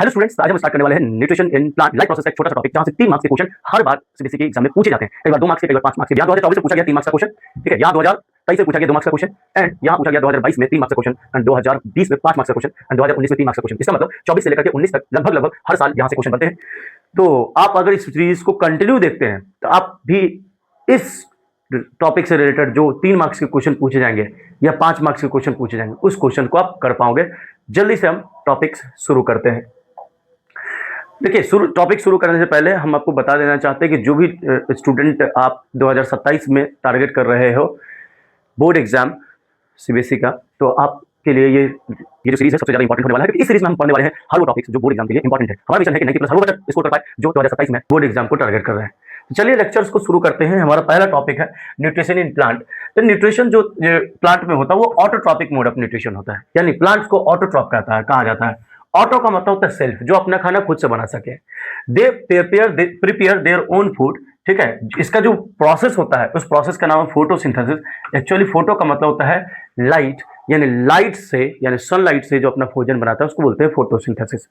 Hello students, आज हम start करने वाले हैं nutrition in plant life process का एक छोटा सा टॉपिक जहां से 3 मार्क्स के क्वेश्चन हर बार सीबीएसई के एग्जाम में पूछे जाते हैं। कई बार 2 मार्क्स के, कई बार 5 मार्क्स के। यहाँ 2024 से पूछा गया 3 मार्क्स का क्वेश्चन, ठीक है। यहाँ 2023 से पूछा गया 2 मार्क्स का क्वेश्चन, एंड यहाँ पूछा गया 2022 में 3 मार्क्स का क्वेश्चन, एंड 2020 में 5 मार्क्स का क्वेश्चन, एंड 2019 में 3 मार्क्स का क्वेश्चन। इसका मतलब 24 से लेकर के 19 तक लगभग हर साल यहाँ से क्वेश्चन बनते हैं। तो आप अगर इस सीरीज को कंटिन्यू देखते हैं तो आप भी इस टॉपिक से रिलेटेड जो 3 मार्क्स के क्वेश्चन पूछे जाएंगे या 5 मार्क्स के क्वेश्चन पूछे जाएंगे, उस क्वेश्चन को आप कर पाओगे। जल्दी से हम टॉपिक्स शुरू करते हैं। देखिए, टॉपिक शुरू करने से पहले हम आपको बता देना चाहते हैं कि जो भी स्टूडेंट आप 2027 में टारगेट कर रहे हो बोर्ड एग्जाम सीबीएसई का, तो आपके लिए ये जो सीरीज है सबसे ज्यादा इंपॉर्टेंट होने वाला है, क्योंकि इस सीरीज में हम पढ़ने वाले हैं हर वो टॉपिक्स जो बोर्ड एग्जाम के लिए इंपॉर्टेंट है। हमारा मिशन है कि 90+ हर वो बच्चा स्कोर कर पाए जो 2027 में बोर्ड एग्जाम को टारगेट कर रहे हैं। तो चलिए लेक्चर्स को शुरू करते हैं। हमारा पहला टॉपिक है न्यूट्रिशन इन प्लांट। तो न्यूट्रिशन जो प्लांट में होता है वो ऑटोट्रॉपिक मोड ऑफ न्यूट्रिशन होता है, यानी प्लांट्स को ऑटोट्रॉप कहा जाता है। ऑटो का मतलब होता है सेल्फ, जो अपना खाना खुद से बना सके। They prepare their own food, ठीक है। इसका जो प्रोसेस होता है उस प्रोसेस का नाम है फोटोसिंथेसिस। एक्चुअली फोटो का मतलब होता है लाइट, यानी लाइट से, यानी सनलाइट से जो अपना भोजन बनाता है उसको बोलते हैं फोटोसिंथेसिस।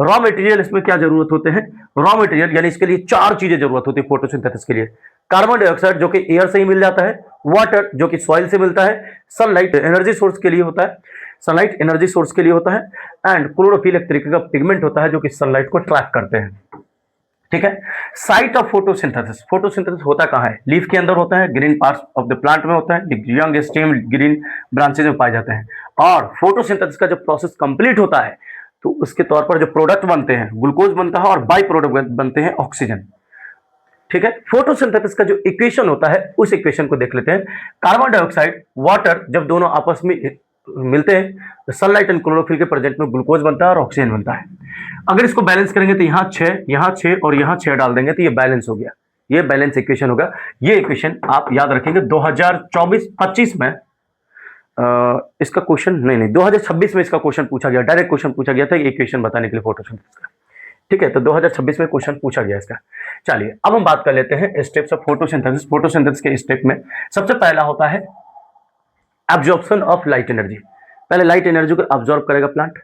रॉ मटेरियल, इसमें क्या जरूरत होते हैं? रॉ मटेरियल यानी इसके लिए 4 चीजें जरूरत होती है फोटोसिंथेसिस के लिए। कार्बन डाइऑक्साइड जो कि एयर से ही मिल जाता है, वाटर जो कि सॉइल से मिलता है, सनलाइट एनर्जी सोर्स के लिए होता है, सनलाइट एनर्जी सोर्स के लिए होता है, एंड क्लोरोफिल एक तरीके का पिगमेंट होता है जो कि सनलाइट को ट्रैक करते हैं, ठीक है। साइट ऑफ फोटोसिंथेसिस, फोटोसिंथेसिस होता कहाँ है? लीफ के अंदर होता है, green parts of the plant में होता है, यंग स्टेम ग्रीन ब्रांचेज में पाए जाते हैं। और फोटोसिंथेसिस का जब प्रोसेस कंप्लीट होता है तो उसके तौर पर जो प्रोडक्ट बनते हैं, ग्लूकोज बनता है और बाई प्रोडक्ट बनते हैं ऑक्सीजन, ठीक है। फोटोसिंथेसिस का जो इक्वेशन होता है उस इक्वेशन को देख लेते हैं। कार्बन डाइऑक्साइड, वाटर जब दोनों आपस में मिलते हैं तो सनलाइट एंड क्लोरोफिल के प्रेजेंट में ग्लूकोज बनता है और ऑक्सीजन बनता है। अगर इसको बैलेंस करेंगे तो यहाँ 6 और यहाँ 6 डाल देंगे तो ये बैलेंस हो गया, ये बैलेंस इक्वेशन होगा। ये इक्वेशन आप याद रखेंगे 2024-25 में इसका क्वेश्चन नहीं 2026 में इसका क्वेश्चन पूछा गया, डायरेक्ट क्वेश्चन पूछा गया था इक्वेशन बताने के लिए फोटोसिंथेसिस का, ठीक है। तो 2026 में क्वेश्चन पूछा गया इसका। चलिए अब हम बात कर लेते हैं स्टेप्स ऑफ फोटोसिंथेसिस। फोटोसिंथेसिस के स्टेप में सबसे पहला होता है एब्जॉर्प्शन ऑफ लाइट एनर्जी। पहले लाइट एनर्जी को अब्जॉर्ब करेगा plant.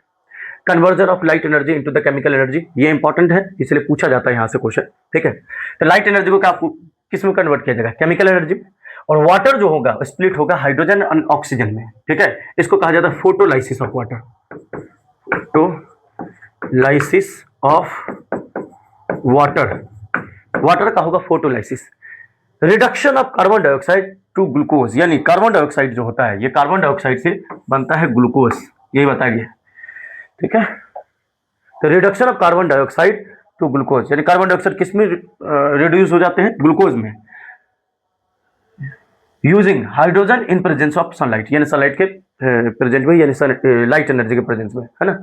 Conversion of light energy into the chemical energy, ये इंपॉर्टेंट है इसलिए पूछा जाता है यहां से क्वेश्चन, ठीक है। तो लाइट एनर्जी को क्या किस में कन्वर्ट किया जाएगा? केमिकल एनर्जी में। और वाटर जो होगा स्प्लिट होगा हाइड्रोजन और ऑक्सीजन में, ठीक है। इसको कहा जाता है photolysis of water, photolysis of water. Water का होगा photolysis. Reduction of carbon dioxide to glucose, यानी कार्बन डाइऑक्साइड जो होता है ये कार्बन डाइऑक्साइड से बनता है ग्लूकोज, यही बताया गया, ठीक है। तो reduction of carbon dioxide to glucose, यानी कार्बन डाइऑक्साइड किस में रिड्यूस हो जाते हैं? ग्लूकोज में, using hydrogen in presence of sunlight, यानी सनलाइट के प्रेजेंट में, यानी लाइट एनर्जी के प्रेजेंस में, है ना।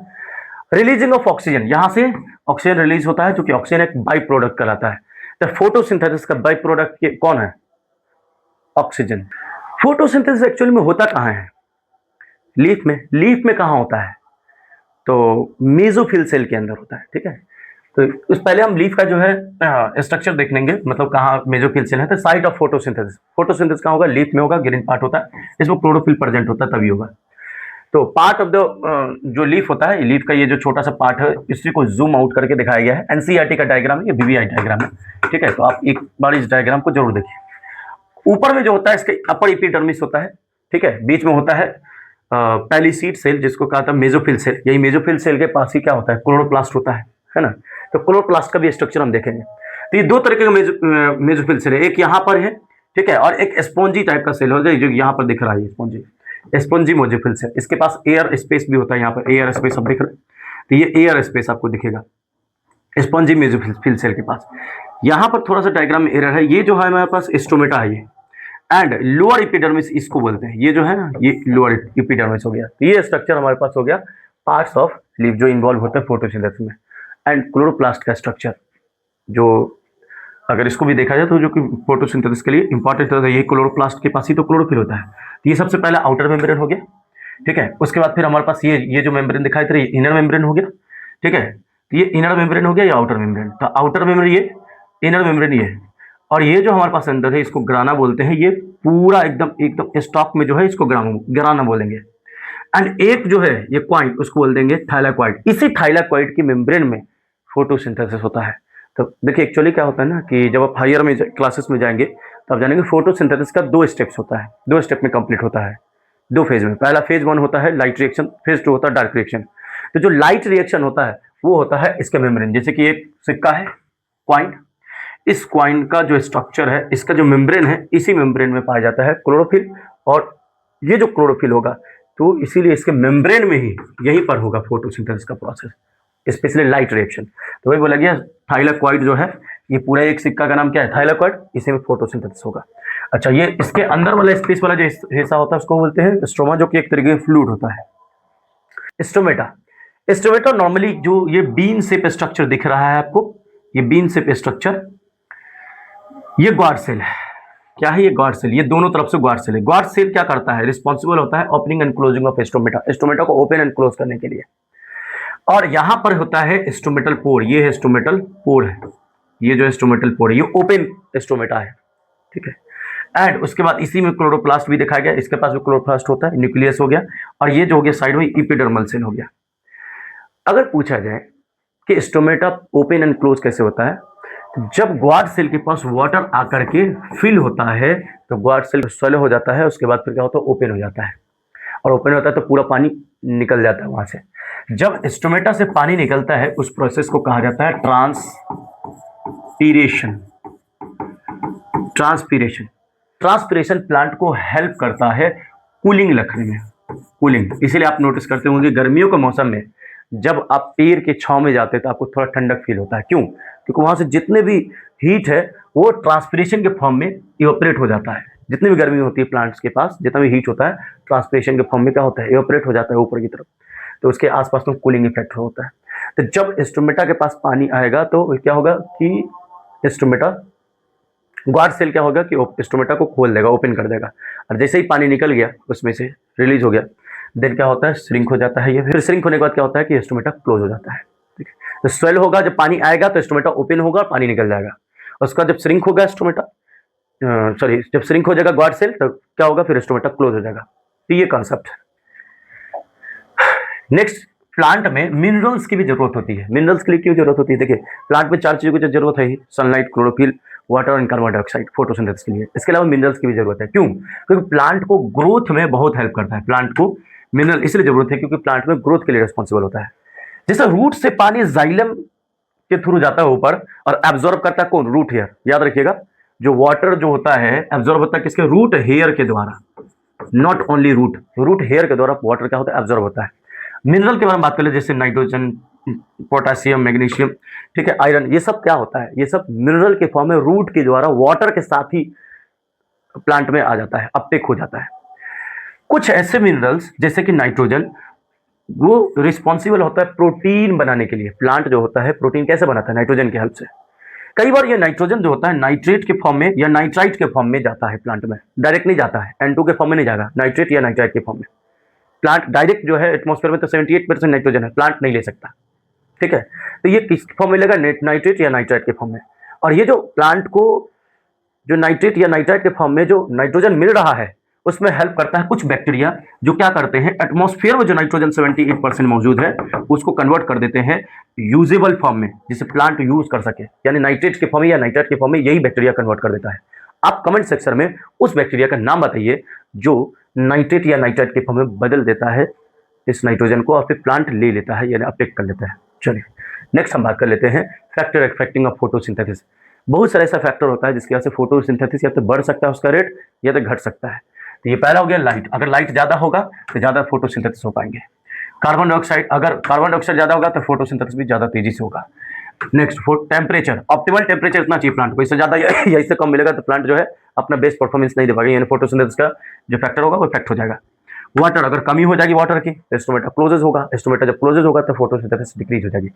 रिलीजिंग ऑफ ऑक्सीजन, यहां से ऑक्सीजन रिलीज होता है क्योंकि ऑक्सीजन एक बाई प्रोडक्ट कहलाता है। तो फोटोसिंथेसिस का बाई प्रोडक्ट कौन है? ऑक्सीजन। फोटोसिंथेसिस एक्चुअली में होता कहां है? लीफ में। लीफ में कहां होता है? तो मेसोफिल सेल के अंदर होता है, ठीक है। तो उस पहले हम लीफ का जो है स्ट्रक्चर देख लेंगे, मतलब कहाँ मेसोफिल सेल है। तो साइट ऑफ फोटोसिंथेसिस, फोटोसिंथेसिस कहाँ होगा? लीफ में होगा, ग्रीन पार्ट होता है, इसमें क्लोरोफिल प्रेजेंट होता है तभी होगा। तो पार्ट ऑफ द जो लीफ होता है, लीफ का ये जो छोटा सा पार्ट है इसी को जूम आउट करके दिखाया गया है। एनसीईआरटी का डायग्राम है, ये बीबीआई डायग्राम है, ठीक है। तो आप एक बार इस डायग्राम को जरूर देखिए। ऊपर में जो होता है इसके अपर एपिडर्मिस होता है, ठीक है। बीच में होता है पैलिसीड सेल, जिसको कहा था मेसोफिल सेल। यही मेसोफिल सेल के पास ही क्या होता है? क्लोरोप्लास्ट होता है ना। तो क्लोरोप्लास्ट का भी स्ट्रक्चर हम देखेंगे। तो ये 2 तरह के मेसोफिल सेल है, एक यहाँ पर है, ठीक है, और एक स्पॉन्जी टाइप का सेल होता है जो यहाँ पर दिख रहा है, स्पॉन्जी मेसोफिल सेल। इसके पास एयर स्पेस भी होता है, यहाँ पर एयर स्पेस आप देख रहे हैं, तो ये एयर स्पेस आपको दिखेगा स्पॉन्जी मेसोफिल सेल के पास। यहाँ पर थोड़ा सा डायग्राम में एरर है, ये जो है हमारे पास स्टोमेटा है ये, एंड लोअर एपिडर्मिस इसको बोलते हैं, ये जो है ना ये लोअर एपिडर्मिस हो गया। तो ये स्ट्रक्चर हमारे पास हो गया पार्ट्स ऑफ लीफ जो इन्वॉल्व होता है फोटोसिंथेसिस में। एंड क्लोरोप्लास्ट का स्ट्रक्चर, जो अगर इसको भी देखा जाए तो जो कि फोटोसिंथेसिस के लिए इंपॉर्टेंट होता है, ये क्लोरोप्लास्ट के पास ही तो क्लोरोफिल होता है। तो ये सबसे पहला आउटर मेम्ब्रेन हो गया, ठीक है। उसके बाद फिर हमारे पास ये जो मेम्ब्रेन दिखाई दे रही है इनर मेम्ब्रेन हो गया, ठीक है। तो ये इनर मेम्ब्रेन हो गया, ये आउटर मेम्ब्रेन। तो आउटर मेम्ब्रेन ये, इनर मेम्ब्रेन ये, और ये जो हमारे पास अंदर है इसको ग्राना बोलते हैं। ये पूरा एकदम स्टॉक में जो है इसको ग्राना बोलेंगे। एंड एक जो है ये क्वाइट, उसको बोल देंगे थाइलाक्वाइट। इसी थाइलाक्वाइट की मेम्ब्रेन में फोटोसिंथेसिस होता है। तो देखिए एक्चुअली क्या होता है ना कि जब आप हायर में क्लासेस में जाएंगे तो आप जानेंगे फोटोसिंथेसिस का 2 स्टेप्स होता है, 2 स्टेप में कंप्लीट होता है, 2 फेज में। पहला फेज 1 होता है लाइट रिएक्शन, फेज 2 होता है डार्क रिएक्शन। तो जो लाइट रिएक्शन होता है वो होता है इसके मेम्ब्रेन, जैसे कि एक सिक्का है क्वाइन, इस क्वाइन का जो स्ट्रक्चर है, इसका जो मेम्ब्रेन है, इसी मेम्ब्रेन में पाया जाता है क्लोरोफिल। और ये जो क्लोरोफिल होगा तो इसीलिए इसके मेम्ब्रेन में ही यहीं पर होगा फोटोसिंथेसिस का प्रोसेस, स्पेशली लाइट रिएक्शन। तो वही बोला गया थाइलाक्वाइड जो है, ये पूरा एक सिक्का का नाम क्या है, थाइलाक्वाइड, इसी में फोटोसिंथेसिस होगा। अच्छा, ये इसके अंदर वाला स्पेस वाला जो हिस्सा होता है उसको बोलते हैं स्ट्रोमा, जो कि एक तरीके का फ्लूइड होता है। स्टोमेटा, स्टोमेटा नॉर्मली जो ये बीन शेप स्ट्रक्चर दिख रहा है आपको, ये बीन शेप स्ट्रक्चर, ये ग्वाड सेल है। क्या है ये ग्वाड सेल, ये दोनों तरफ से ग्वाड सेल है। ग्वाड सेल क्या करता है, रिस्पॉन्सिबल होता है opening and closing of stomata, stomata को ओपन एंड क्लोज करने के लिए। और यहां पर होता है स्टोमेटल पोर, ये है स्टोमेटल पोर है, ये जो स्टोमेटल पोर है ये ओपन स्टोमेटा है, ठीक है। एंड उसके बाद इसी में क्लोरोप्लास्ट भी दिखाया गया, इसके पास भी क्लोरोप्लास्ट होता है, न्यूक्लियस हो गया, और ये जो हो गया साइड में इपिडर्मल सेल हो गया। अगर पूछा जाए कि स्टोमेटा ओपन एंड क्लोज कैसे होता है, तो जब ग्वाड सेल के पास वाटर आकर के फिल होता है तो ग्वाड सेल स्वेलो हो जाता है, उसके बाद फिर क्या होता है, ओपन हो जाता है, और ओपन होता है तो पूरा पानी निकल जाता है वहां से। जब स्टोमेटा से पानी निकलता है उस प्रोसेस को कहा जाता है ट्रांसपीरेशन। ट्रांसपीरेशन, ट्रांसपीरेशन प्लांट को हेल्प करता है कूलिंग रखने में, कूलिंग। इसीलिए आप नोटिस करते होंगे गर्मियों के मौसम में जब आप पेड़ के छांव में जाते हैं तो आपको थोड़ा ठंडक फील होता है। क्यों? क्योंकि वहां से जितने भी हीट है वो ट्रांसपीरेशन के फॉर्म में इवेपोरेट हो जाता है। जितनी भी गर्मी होती है प्लांट्स के पास, जितना भी हीट होता है ट्रांसपीरेशन के फॉर्म में क्या होता है, इवेपोरेट हो जाता है ऊपर की तरफ, तो उसके आसपास में कूलिंग इफेक्ट होता है। तो जब स्टोमेटा के पास पानी आएगा तो क्या होगा कि स्टोमेटा, ग्वाड सेल क्या होगा कि स्टोमेटा को खोल देगा, ओपन कर देगा, और जैसे ही पानी निकल गया उसमें से रिलीज हो गया, देन क्या होता है, श्रिंक हो जाता है ये। फिर श्रिंक होने के बाद क्या होता है कि स्टोमेटा क्लोज हो जाता है, ठीक है। तो स्वेल होगा, जब पानी आएगा तो स्टोमेटा ओपन होगा और पानी निकल जाएगा। उसका जब श्रिंक होगा स्टोमेटा, सॉरी, जब श्रिंक हो जाएगा ग्वाड सेल तो क्या होगा, फिर स्टोमेटा क्लोज हो जाएगा। तो ये कॉन्सेप्ट है। नेक्स्ट, प्लांट में मिनरल्स की भी जरूरत होती है। मिनरल्स के लिए क्यों जरूरत होती है? देखिए प्लांट में 4 चीजों की जरूरत है, sunlight, chlorophyll, water and carbon dioxide, photosynthesis के लिए। इसके अलावा मिनरल्स की भी जरूरत है। क्यों? क्योंकि प्लांट को ग्रोथ में बहुत हेल्प करता है। प्लांट को मिनरल इसलिए जरूरत है क्योंकि प्लांट में ग्रोथ के लिए रिस्पॉन्सिबल होता है। जैसे रूट से पानी जाइलम के थ्रू जाता है ऊपर और एब्जॉर्ब करता है कौन, रूट हेयर। याद रखिएगा, जो वाटर जो होता है एब्जॉर्ब होता है किसके, रूट हेयर के द्वारा, not only root, root hair के द्वारा वाटर क्या होता है, एब्जॉर्ब होता है। मिनरल के बारे में बात कर ले, जैसे नाइट्रोजन, पोटेशियम, मैग्नीशियम, ठीक है, आयरन, ये सब क्या होता है, ये सब मिनरल के फॉर्म में रूट के द्वारा वाटर के साथ ही प्लांट में आ जाता है, अपटेक हो जाता है। कुछ ऐसे मिनरल्स जैसे कि नाइट्रोजन, वो रिस्पॉन्सिबल होता है प्रोटीन बनाने के लिए। प्लांट जो होता है प्रोटीन कैसे बनाता है, नाइट्रोजन की हेल्प से। कई बार ये नाइट्रोजन जो होता है नाइट्रेट के फॉर्म में या नाइट्राइट के फॉर्म में जाता है प्लांट में, डायरेक्ट नहीं जाता है, N2 के फॉर्म में नहीं जाएगा, नाइट्रेट या नाइट्राइट के फॉर्म में। प्लांट डायरेक्ट जो है एटमॉस्फेयर में तो 78% नाइट्रोजन है, प्लांट नहीं ले सकता, ठीक है। तो ये किस फॉर्म में लेगा, नाइट्रेट या नाइट्राइट के फॉर्म में। और ये जो प्लांट को जो नाइट्रेट या नाइट्राइट के फॉर्म में जो नाइट्रोजन मिल रहा है उसमें हेल्प करता है कुछ बैक्टीरिया, जो क्या करते हैं, एटमॉस्फेयर में जो नाइट्रोजन 78% मौजूद है उसको कन्वर्ट कर देते हैं यूजेबल फॉर्म में, जिसे प्लांट यूज कर सके। यानी नाइट्रेट के फॉर्म में या नाइट्राइट के फॉर्म में यही बैक्टीरिया कन्वर्ट कर देता है। आप कमेंट सेक्शन में उस बैक्टीरिया का नाम बताइए जो नाइट्रेट या नाइट्राइट के फॉर्म में बदल देता है इस नाइट्रोजन को, और फिर प्लांट ले लेता है, यानी अपटेक कर लेता है। चलिए नेक्स्ट हम बात कर लेते हैं फैक्टर अफेक्टिंग ऑफ फोटोसिंथेसिस। बहुत सारा ऐसा फैक्टर होता है जिसकी वजह से फोटोसिंथेसिस या तो बढ़ सकता है उसका रेट, या तो घट सकता है। तो ये पहला हो गया लाइट। अगर लाइट ज्यादा होगा तो ज्यादा फोटोसिंथेसिस हो पाएंगे। कार्बन डाइऑक्साइड, अगर कार्बन डाइऑक्साइड ज्यादा होगा तो फोटोसिंथेसिस भी ज्यादा तेजी से होगा। नेक्स्ट, टेम्परेचर, ऑप्टिमल टेम्परेचर इतना चाहिए प्लांट को, इससे ज्यादा या इससे कम मिलेगा तो प्लांट जो है अपना बेस्ट परफॉर्मेंस नहीं दे पाएगा, यानी फोटोसिंथेसिस का जो फैक्टर होगा वो इफेक्ट हो जाएगा। वाटर, अगर कमी हो जाएगी वाटर की तो स्टोमेटा क्लोजेस होगा, स्टोमेटा जब क्लोजेस होगा तो फोटोसिंथेसिस डिक्रीज हो जाएगी।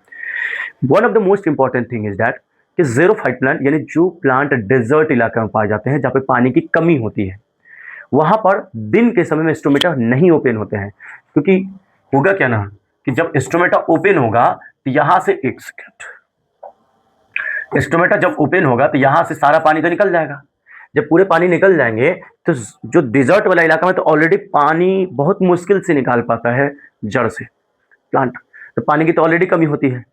One of the most important thing is that कि ज़ेरोफाइट प्लांट, यानी जो प्लांट डेजर्ट इलाके में पाए जाते हैं जहाँ पे पानी की कमी होती है, वहां पर दिन के समय में स्टोमेटा नहीं ओपन होते हैं। क्योंकि होगा क्या ना कि जब स्टोमेटा ओपन होगा तो यहां से, एक सेकेंड, स्टोमेटा जब ओपन होगा तो यहां से सारा पानी तो निकल जाएगा, जब पूरे पानी निकल जाएंगे तो जो डिजर्ट वाला इलाका में तो ऑलरेडी पानी बहुत मुश्किल से निकाल पाता है जड़ से प्लांट, तो पानी की तो ऑलरेडी कमी होती है।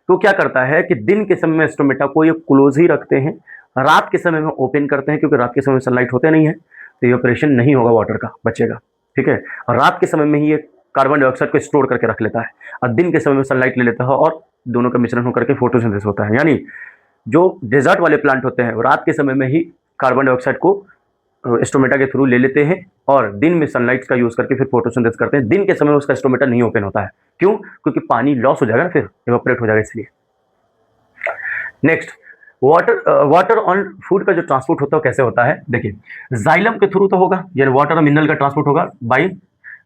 तो क्या करता है कि दिन के समय में स्टोमेटा को ये क्लोज ही रखते हैं, रात के समय में ओपन करते हैं, क्योंकि रात के समय में सनलाइट होते नहीं है तो ये ऑपरेशन नहीं होगा, वाटर का बचेगा, ठीक है। और रात के समय में ही ये कार्बन डाइऑक्साइड को स्टोर करके रख लेता है और दिन के समय में सनलाइट ले लेता है और दोनों का मिश्रण होकर के फोटोसिंथेसिस होता है। यानी जो डेजर्ट वाले प्लांट होते हैं वो रात के समय में ही कार्बन डाइऑक्साइड को स्टोमेटा के थ्रू ले लेते हैं और दिन में सनलाइट का यूज करके फिर फोटोसिंथेसिस करते हैं। दिन के समय में उसका स्टोमेटा नहीं ओपन होता है, क्यों? क्योंकि पानी लॉस हो जाएगा ना, फिर इवेपोरेट हो जाएगा इसलिए। नेक्स्ट, वाटर ऑन फूड का जो ट्रांसपोर्ट होता है कैसे होता है, देखिए जाइलम के थ्रू तो होगा, यानी वाटर और मिनरल का ट्रांसपोर्ट होगा by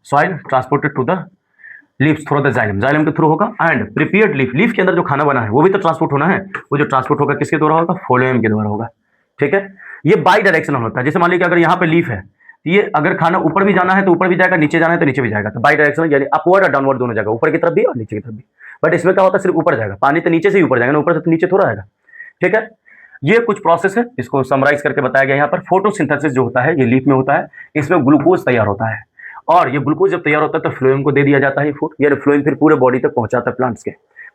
soil transported to the leaves through the xylem के थ्रू होगा। एंड प्रिपेयर्ड लीफ के अंदर जो खाना बना है वो भी तो ट्रांसपोर्ट होना है, वो जो ट्रांसपोर्ट होगा किसके द्वारा होगा? फ्लोएम के द्वारा होगा, ठीक है। ये बाई डायरेक्शनल होता है, जैसे मान लीजिए अगर यहाँ पे लीफ है तो ये अगर खाना ऊपर भी जाना है तो ऊपर भी जाएगा, नीचे जाना है तो नीचे भी जाएगा, तो बाई डायरेक्शनल यानी अपवर्ड और डाउनवर्ड दोनों जाएगा, ऊपर की तरफ भी और नीचे की तरफ भी। बट इसमें क्या होता है, सिर्फ ऊपर जाएगा, पानी तो नीचे से ही ऊपर जाएगा ना, ऊपर से तो नीचे थोड़ा आएगा, ठीक है। ये कुछ प्रोसेस है, इसको समराइज करके बताया गया यहाँ पर। फोटोसिंथेसिस जो होता है ये लीफ में होता है, इसमें ग्लूकोज तैयार होता है और ये ग्लूकोज जब तैयार होता है तो फ्लोएम को दे दिया जाता है फूड, यानी फ्लोएम फिर पूरे बॉडी तक पहुंचाता है, प्लांट्स के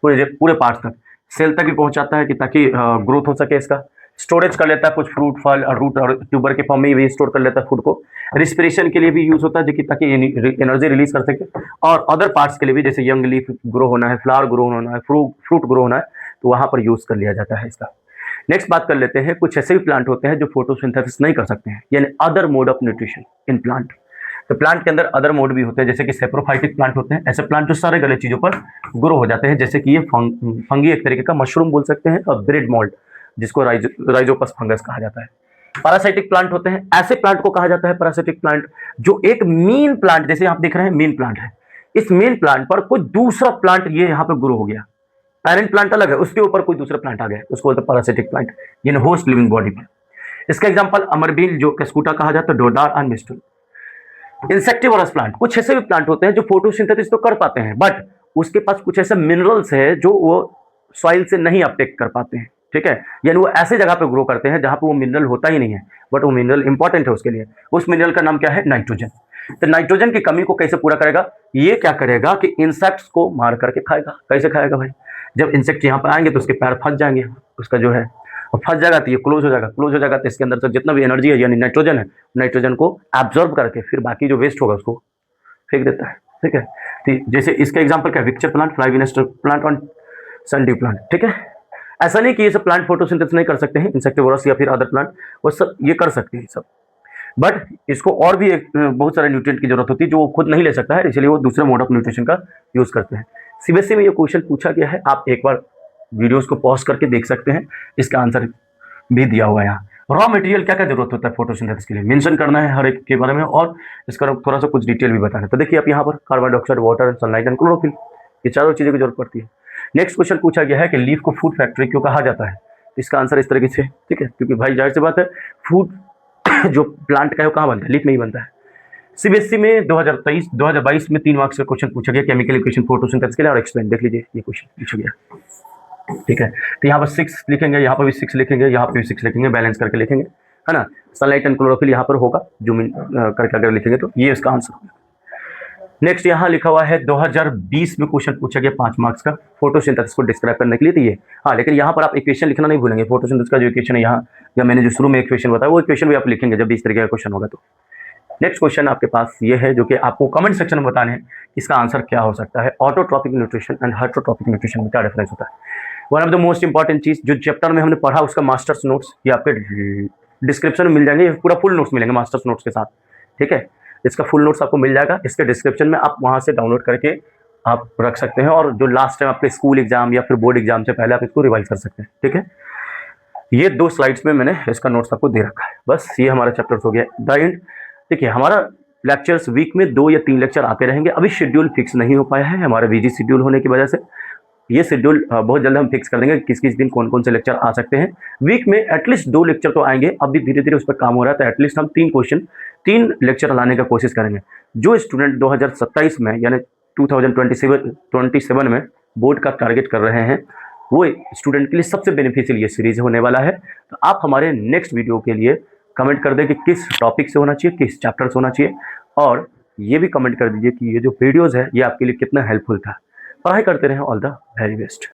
पूरे पार्ट्स तक, सेल तक भी पहुंचाता है कि ताकि ग्रोथ हो सके इसका। स्टोरेज कर लेता है कुछ फ्रूट फल और रूट और ट्यूबर के फॉर्म में भी स्टोर कर लेता है फूड को। रिस्पिरेशन के लिए भी यूज होता है जो ताकि एनर्जी रिलीज कर सके, और अदर पार्ट्स के लिए भी, जैसे यंग लीफ ग्रो होना है, फ्लावर ग्रो होना है, फ्रूट ग्रो होना है, तो वहां पर यूज कर लिया जाता है इसका। नेक्स्ट बात कर लेते हैं, कुछ ऐसे भी प्लांट होते हैं जो फोटोसिंथेसिस नहीं कर सकते हैं, यानी other mode of nutrition in plant. तो प्लांट के अंदर अदर मोड भी होते हैं, जैसे कि सेप्रोफाइटिक प्लांट होते हैं, ऐसे प्लांट जो सारे गलत चीजों पर ग्रो हो जाते हैं, जैसे कि ये फंगी एक तरीके का मशरूम बोल सकते हैं, और ब्रेड मोल्ड जिसको राइजोपस फंगस कहा जाता है। पैरासाइटिक प्लांट होते हैं, ऐसे प्लांट को कहा जाता है पैरासाइटिक प्लांट जो एक मीन प्लांट, जैसे आप देख रहे हैं मीन प्लांट है, इस मीन प्लांट पर कोई दूसरा प्लांट ये यहाँ पे ग्रो हो गया, पेरेंट प्लांट अलग है, उसके ऊपर कोई दूसरा प्लांट आ गया, उसको बोलते हैं पैरासाइटिक प्लांट, यानी होस्ट लिविंग बॉडी पर। इसका एग्जांपल अमरबील जो कैस्कुटा कहा जाता है, डोडार एंड मिस्टल। इंसेक्टिवरस प्लांट, कुछ ऐसे भी प्लांट होते हैं जो फोटोसिंथेसिस तो कर पाते हैं, बट उसके पास कुछ ऐसे मिनरल्स है जो वो सॉइल से नहीं अपटेक कर पाते हैं, ठीक है। यानी वो ऐसे जगह पे ग्रो करते हैं जहां पे वो मिनरल होता ही नहीं है, बट वो मिनरल इंपॉर्टेंट है उसके लिए। उस मिनरल का नाम क्या है? नाइट्रोजन। तो नाइट्रोजन की कमी को कैसे पूरा करेगा? ये क्या करेगा कि इंसेक्ट्स को मार करके खाएगा। कैसे खाएगा भाई? जब इंसेक्ट यहाँ पर आएंगे तो उसके पैर फंस जाएंगे, उसका जो है और फंस जाएगा तो ये क्लोज हो जाएगा तो इसके अंदर से जितना भी एनर्जी है यानी नाइट्रोजन है, नाइट्रोजन को एब्जॉर्ब करके फिर बाकी जो वेस्ट होगा उसको फेंक देता है, ठीक है। तो जैसे इसका एग्जांपल क्या? विक्चर प्लांट, फ्लाइविनेस्टर प्लांट और सनड्यू प्लांट, ठीक है। ऐसा नहीं कि ये सब प्लांट फोटोसिंथेसिस नहीं कर सकते हैं, इंसेक्टिवोरस या फिर अदर प्लांट वो सब ये कर सकते हैं सब, बट इसको और भी एक बहुत सारे न्यूट्रिएंट की जरूरत होती है जो वो खुद नहीं ले सकता है, इसलिए वो दूसरे मोड ऑफ न्यूट्रिशन का यूज करते हैं। सीबीएसई में ये क्वेश्चन पूछा गया है, आप एक बार वीडियोस को पॉज करके देख सकते हैं, इसका आंसर भी दिया हुआ है यहाँ। रॉ मटेरियल क्या क्या जरूरत होता है फोटोसिंथेसिस के लिए मेंशन करना है हर एक के बारे में, और इसका थोड़ा सा कुछ डिटेल भी बताना है। तो देखिए आप यहाँ पर carbon dioxide, water, sunlight and chlorophyll, ये चारों चीज़ों की जरूरत पड़ती है। नेक्स्ट क्वेश्चन पूछा गया है कि लीफ को फूड फैक्ट्री क्यों कहा जाता है? इसका आंसर इस तरीके से, ठीक है, क्योंकि भाई जाहिर सी बात है फूड जो प्लांट का है वो कहाँ बनता है? लीफ में ही बनता है। सीबीएसई में 2022 में 3 मार्क्स का क्वेश्चन पूछा गया केमिकल इक्वेशन फोटोसिंथेसिस के लिए, और एक्सप्लेन देख लीजिए ये क्वेश्चन पूछा गया, ठीक है। तो यहाँ पर 6 लिखेंगे, यहाँ पर भी 6 लिखेंगे, यहाँ पर भी 6 लिखेंगे, बैलेंस करके लिखेंगे, है ना। सनलाइट एंड क्लोरोफिल यहाँ पर होगा, जूम इन करके अगर लिखेंगे तो ये इसका आंसर होगा। नेक्स्ट यहाँ लिखा हुआ है 2020 में क्वेश्चन पूछा गया 5 मार्क्स का फोटोसिंथेसिस को डिस्क्राइब करने के लिए, तो ये हाँ, लेकिन यहाँ पर आप इक्वेशन लिखना नहीं भूलेंगे। फोटोसिंथेसिस का जो इक्वेशन है यहाँ, या मैंने जो शुरू में इक्वेशन बताया वो इक्वेशन भी आप लिखेंगे जब भी इस तरीके का क्वेश्चन होगा। तो नेक्स्ट क्वेश्चन आपके पास ये है जो कि आपको कमेंट सेक्शन में बताने हैं इसका आंसर क्या हो सकता है। Autotrophic nutrition and heterotrophic nutrition में क्या डिफरेंस होता है? One of the most important चीज जो चैप्टर में हमने पढ़ा उसका मास्टर्स नोट्स ये आपके डिस्क्रिप्शन में मिल जाएंगे, पूरा फुल नोट्स मिलेंगे मास्टर्स नोट्स के साथ, ठीक है। इसका फुल नोट्स आपको मिल जाएगा इसके डिस्क्रिप्शन में, आप वहां से डाउनलोड करके आप रख सकते हैं, और जो लास्ट टाइम आपके स्कूल एग्जाम या फिर बोर्ड एग्जाम से पहले आप इसको रिवाइज कर सकते हैं, ठीक है। ये 2 स्लाइड्स में मैंने इसका नोट्स आपको दे रखा है, बस ये हमारा चैप्टर हो गया द एंड। देखिए हमारा लेक्चर्स वीक में 2 या 3 लेक्चर आते रहेंगे, अभी शेड्यूल फिक्स नहीं हो पाया है हमारा बिजी शेड्यूल होने की वजह से। ये शेड्यूल बहुत जल्द हम फिक्स कर देंगे किस किस दिन कौन कौन से लेक्चर आ सकते हैं। वीक में एटलीस्ट 2 लेक्चर तो आएंगे, अभी धीरे धीरे उस पर काम हो रहा है, तो एटलीस्ट हम 3 लेक्चर लाने का कोशिश करेंगे। जो स्टूडेंट 2027 में यानी 2027 में बोर्ड का टारगेट कर रहे हैं वो स्टूडेंट के लिए सबसे बेनिफिशियल ये सीरीज होने वाला है। तो आप हमारे नेक्स्ट वीडियो के लिए कमेंट कर दें कि किस टॉपिक से होना चाहिए, किस चैप्टर से होना चाहिए, और ये भी कमेंट कर दीजिए कि ये जो वीडियोज़ है ये आपके लिए कितना हेल्पफुल था। पढ़ाई करते रहें। All the very best.